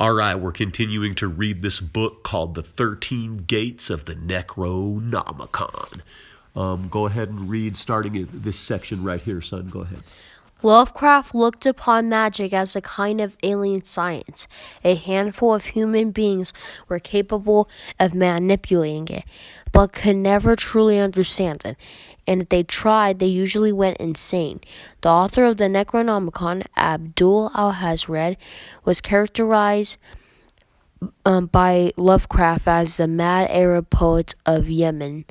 All right, we're continuing to read this book called The 13 Gates of the Necronomicon. Go ahead and read, starting at this section right here, son. Go ahead. Lovecraft looked upon magic as a kind of alien science. A handful of human beings were capable of manipulating it, but could never truly understand it. And if they tried, they usually went insane. The author of the Necronomicon, Abdul Alhazred, was characterized by Lovecraft as the mad Arab poet of Yemen.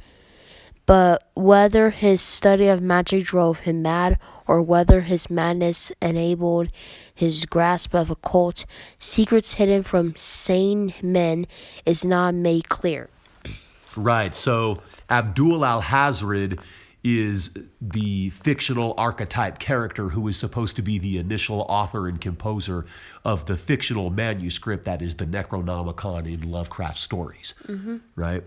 But whether his study of magic drove him mad, or whether his madness enabled his grasp of occult secrets hidden from sane men, is not made clear. Right, so Abdul Alhazred is the fictional archetype character who is supposed to be the initial author and composer of the fictional manuscript that is the Necronomicon in Lovecraft stories, right?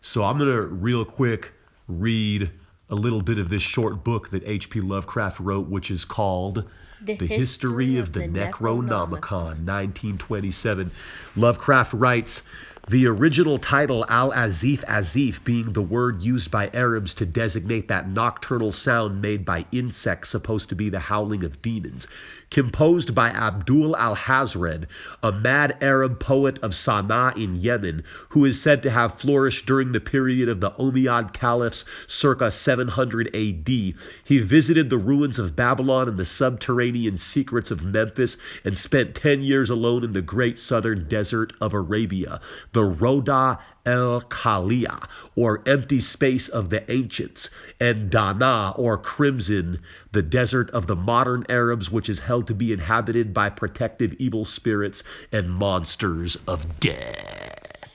So I'm going to real quick read a little bit of this short book that H.P. Lovecraft wrote, which is called The History of the Necronomicon, 1927. Lovecraft writes, the original title, Al-Azif Azif, being the word used by Arabs to designate that nocturnal sound made by insects supposed to be the howling of demons. Composed by Abdul Alhazred, a mad Arab poet of Sana'a in Yemen, who is said to have flourished during the period of the Umayyad caliphs circa 700 AD. He visited the ruins of Babylon and the subterranean secrets of Memphis and spent 10 years alone in the great southern desert of Arabia, the Roda el-Khalia, or empty space of the ancients, and Dana, or crimson, the desert of the modern Arabs, which is held to be inhabited by protective evil spirits and monsters of death.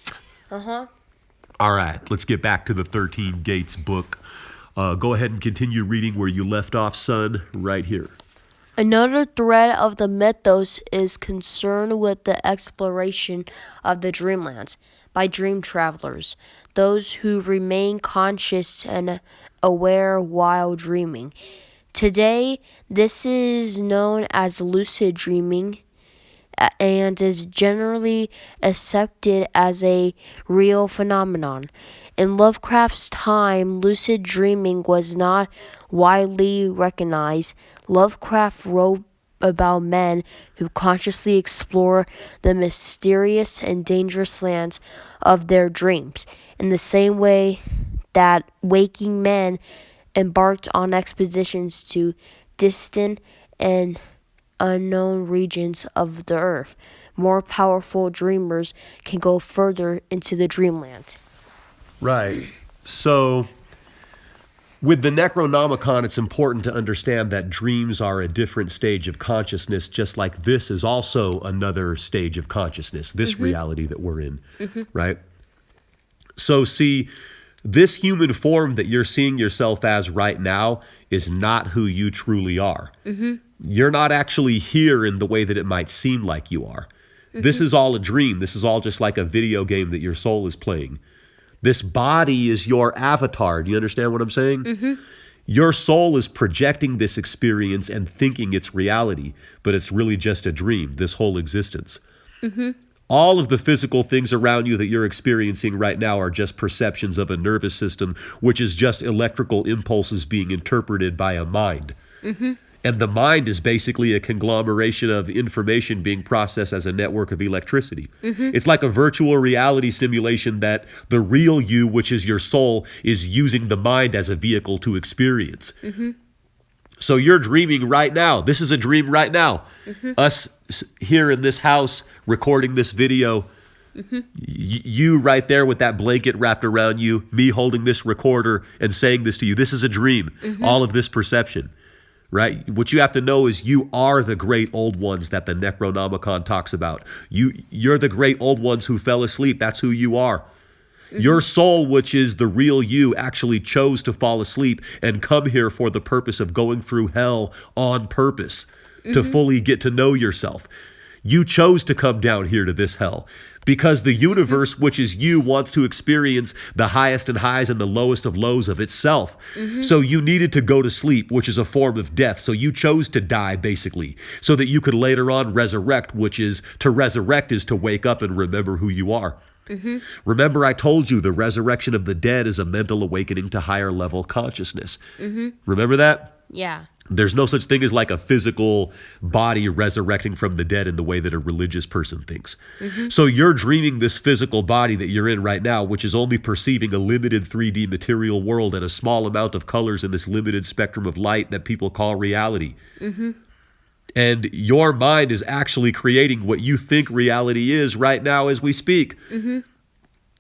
All right, let's get back to the 13 Gates book. Go ahead and continue reading where you left off, son, right here. Another thread of the mythos is concerned with the exploration of the dreamlands by dream travelers, those who remain conscious and aware while dreaming. Today, this is known as lucid dreaming and is generally accepted as a real phenomenon. In Lovecraft's time, lucid dreaming was not widely recognized. Lovecraft wrote about men who consciously explore the mysterious and dangerous lands of their dreams, in the same way that waking men embarked on expeditions to distant and unknown regions of the earth. More powerful dreamers can go further into the dreamland. Right. So with the Necronomicon, it's important to understand that dreams are a different stage of consciousness, just like this is also another stage of consciousness, this reality that we're in, right? So see, this human form that you're seeing yourself as right now is not who you truly are. You're not actually here in the way that it might seem like you are. This is all a dream. This is all just like a video game that your soul is playing. This body is your avatar. Do you understand what I'm saying? Your soul is projecting this experience and thinking it's reality, but it's really just a dream, this whole existence. All of the physical things around you that you're experiencing right now are just perceptions of a nervous system, which is just electrical impulses being interpreted by a mind. And the mind is basically a conglomeration of information being processed as a network of electricity. It's like a virtual reality simulation that the real you, which is your soul, is using the mind as a vehicle to experience. So you're dreaming right now. This is a dream right now. Us here in this house recording this video, you right there with that blanket wrapped around you, me holding this recorder and saying this to you. This is a dream. All of this perception. Right? What you have to know is you are the great old ones that the Necronomicon talks about. You're the great old ones who fell asleep. That's who you are. Your soul, which is the real you, actually chose to fall asleep and come here for the purpose of going through hell on purpose to fully get to know yourself. You chose to come down here to this hell because the universe, which is you, wants to experience the highest and highs and the lowest of lows of itself. So you needed to go to sleep, which is a form of death. So you chose to die, basically, so that you could later on resurrect, which is to resurrect is to wake up and remember who you are. Remember, I told you the resurrection of the dead is a mental awakening to higher level consciousness. Remember that? Yeah. There's no such thing as like a physical body resurrecting from the dead in the way that a religious person thinks. So you're dreaming this physical body that you're in right now, which is only perceiving a limited 3D material world and a small amount of colors in this limited spectrum of light that people call reality. And your mind is actually creating what you think reality is right now as we speak.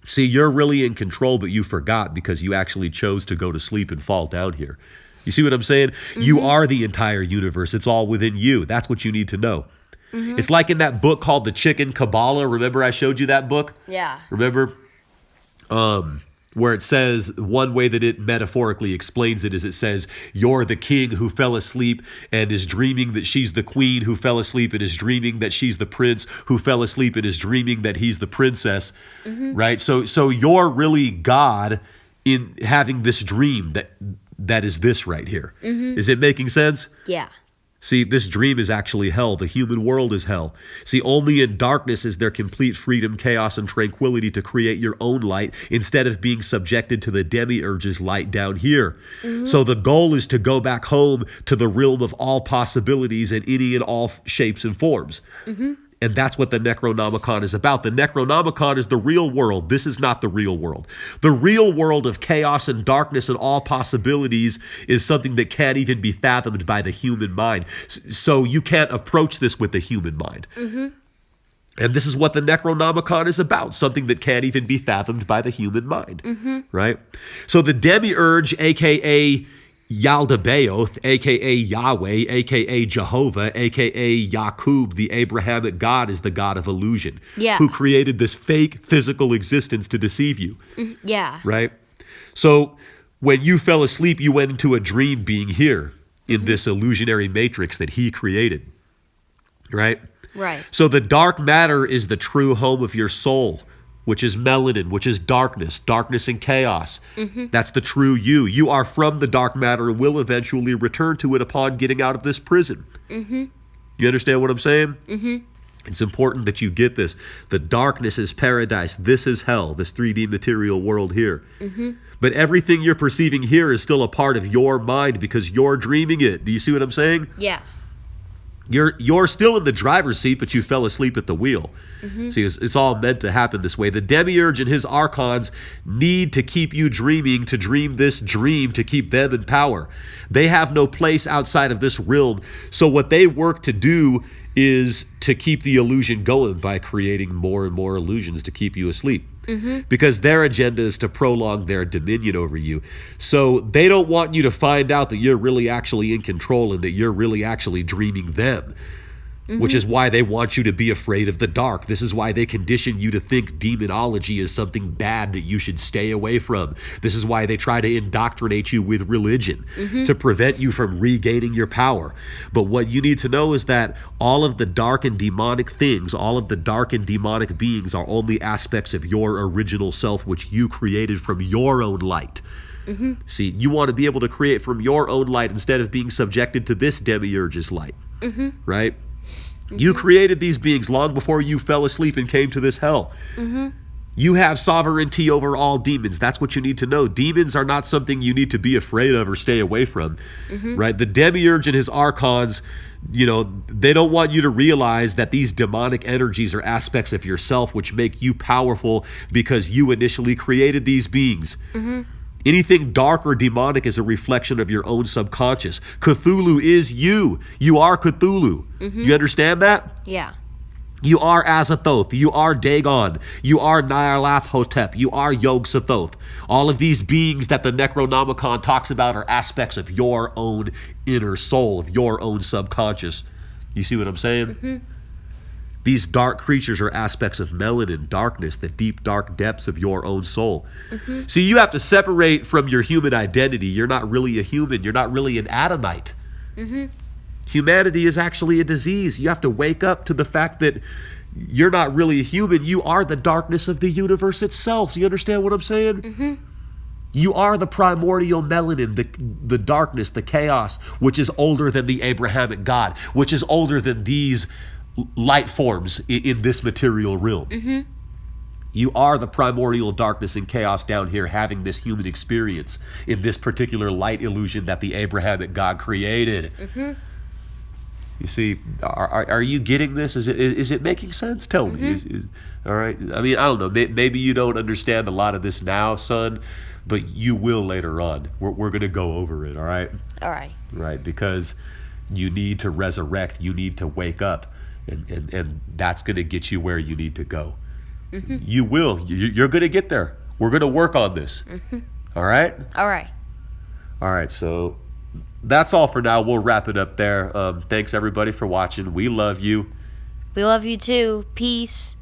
See, you're really in control, but you forgot because you actually chose to go to sleep and fall down here. You see what I'm saying? You are the entire universe. It's all within you. That's what you need to know. It's like in that book called The Chicken Kabbalah. Remember I showed you that book? Yeah. Remember? Where it says, one way that it metaphorically explains it is it says, you're the king who fell asleep and is dreaming that she's the queen who fell asleep and is dreaming that she's the prince who fell asleep and is dreaming that he's the princess, right? So you're really God in having this dream that is this right here. Is it making sense? Yeah. See, this dream is actually hell. The human world is hell. See, only in darkness is there complete freedom, chaos, and tranquility to create your own light instead of being subjected to the demiurge's light down here. So the goal is to go back home to the realm of all possibilities and any and all shapes and forms. And that's what the Necronomicon is about. The Necronomicon is the real world. This is not the real world. The real world of chaos and darkness and all possibilities is something that can't even be fathomed by the human mind. So you can't approach this with the human mind. And this is what the Necronomicon is about, something that can't even be fathomed by the human mind, right? So the demiurge, a.k.a. Yaldabaoth, a.k.a. Yahweh, a.k.a. Jehovah, a.k.a. Yaqub, the Abrahamic God, is the God of illusion, who created this fake physical existence to deceive you. Right? So when you fell asleep, you went into a dream being here in this illusionary matrix that he created. Right? Right. So the dark matter is the true home of your soul, which is melanin, which is darkness and chaos. That's the true you. You are from the dark matter and will eventually return to it upon getting out of this prison. You understand what I'm saying? It's important that you get this. The darkness is paradise. This is hell, this 3D material world here. But everything you're perceiving here is still a part of your mind because you're dreaming it. Do you see what I'm saying? Yeah. You're still in the driver's seat, but you fell asleep at the wheel. See, it's all meant to happen this way. The demiurge and his archons need to keep you dreaming, to dream this dream, to keep them in power. They have no place outside of this realm. So what they work to do is to keep the illusion going by creating more and more illusions to keep you asleep. Because their agenda is to prolong their dominion over you. So they don't want you to find out that you're really actually in control and that you're really actually dreaming them. Which is why they want you to be afraid of the dark. This is why they condition you to think demonology is something bad that you should stay away from. This is why they try to indoctrinate you with religion to prevent you from regaining your power. But what you need to know is that all of the dark and demonic things, all of the dark and demonic beings are only aspects of your original self, which you created from your own light. See, you want to be able to create from your own light instead of being subjected to this demiurge's light, right? You created these beings long before you fell asleep and came to this hell. You have sovereignty over all demons. That's what you need to know. Demons are not something you need to be afraid of or stay away from, right? The demiurge and his archons, they don't want you to realize that these demonic energies are aspects of yourself which make you powerful because you initially created these beings. Anything dark or demonic is a reflection of your own subconscious. Cthulhu is you. You are Cthulhu. You understand that? Yeah. You are Azathoth. You are Dagon. You are Nyarlathotep. You are Yog-Sothoth. All of these beings that the Necronomicon talks about are aspects of your own inner soul, of your own subconscious. You see what I'm saying? These dark creatures are aspects of melanin, darkness, the deep, dark depths of your own soul. See, you have to separate from your human identity. You're not really a human. You're not really an Adamite. Humanity is actually a disease. You have to wake up to the fact that you're not really a human. You are the darkness of the universe itself. Do you understand what I'm saying? Mm-hmm. You are the primordial melanin, the darkness, the chaos, which is older than the Abrahamic God, which is older than these light forms in this material realm. Mm-hmm. You are the primordial darkness and chaos down here having this human experience in this particular light illusion that the Abrahamic God created. Mm-hmm. You see, are you getting this? Is it making sense? Tell me. All right. I mean, I don't know. Maybe you don't understand a lot of this now, son, but you will later on. We're going to go over it, all right? All right. Right, because you need to resurrect. You need to wake up, and that's going to get you where you need to go. Mm-hmm. You will. You're going to get there. We're going to work on this. Mm-hmm. All right? All right. All right, so that's all for now. We'll wrap it up there. Thanks, everybody, for watching. We love you. We love you too. Peace.